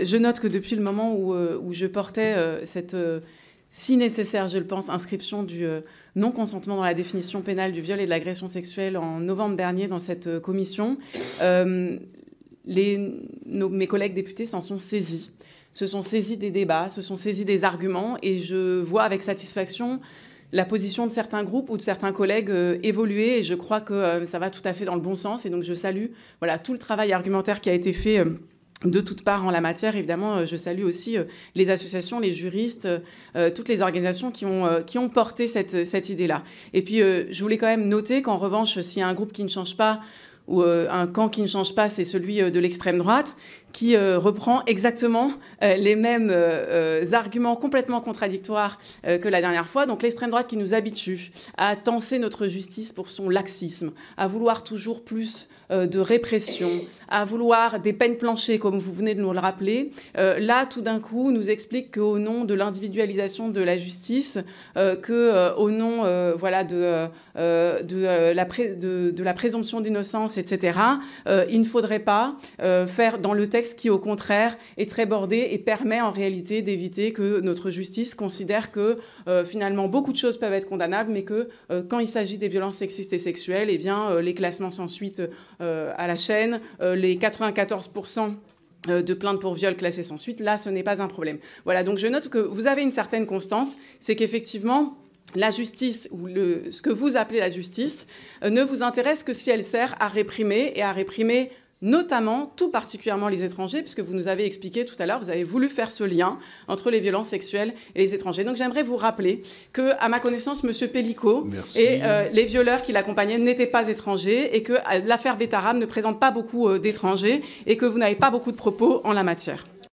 Je note que depuis le moment où je portais cette, si nécessaire, je le pense, inscription du non-consentement dans la définition pénale du viol et de l'agression sexuelle en novembre dernier dans cette commission, mes collègues députés s'en sont saisis. Se sont saisis des débats, se sont saisis des arguments, et je vois avec satisfaction la position de certains groupes ou de certains collègues évoluer, et je crois que ça va tout à fait dans le bon sens. Et donc je salue tout le travail argumentaire qui a été fait de toutes parts en la matière. Évidemment, je salue aussi les associations, les juristes, toutes les organisations qui ont porté cette idée-là. Et puis, je voulais quand même noter qu'en revanche, s'il y a un groupe qui ne change pas, ou un camp qui ne change pas, c'est celui de l'extrême droite, qui reprend exactement les mêmes arguments complètement contradictoires que la dernière fois. Donc l'extrême droite qui nous habitue à tenser notre justice pour son laxisme, à vouloir toujours plus de répression, à vouloir des peines planchées, comme vous venez de nous le rappeler, là, tout d'un coup, nous explique qu'au nom de l'individualisation de la justice, qu'au nom de la présomption d'innocence, etc., il ne faudrait pas faire dans le texte qui, au contraire, est très bordé et permet en réalité d'éviter que notre justice considère que finalement beaucoup de choses peuvent être condamnables, mais que quand il s'agit des violences sexistes et sexuelles, eh bien, les classements sans suite à la chaîne, les 94% de plaintes pour viol classées sans suite, là, ce n'est pas un problème. Voilà, donc je note que vous avez une certaine constance, c'est qu'effectivement, la justice, ou ce que vous appelez la justice, ne vous intéresse que si elle sert à réprimer, et à réprimer notamment, tout particulièrement les étrangers, puisque vous nous avez expliqué tout à l'heure, vous avez voulu faire ce lien entre les violences sexuelles et les étrangers. Donc j'aimerais vous rappeler que, à ma connaissance, M. Pellicot et les violeurs qui l'accompagnaient n'étaient pas étrangers, et que l'affaire Betaram ne présente pas beaucoup d'étrangers, et que vous n'avez pas beaucoup de propos en la matière.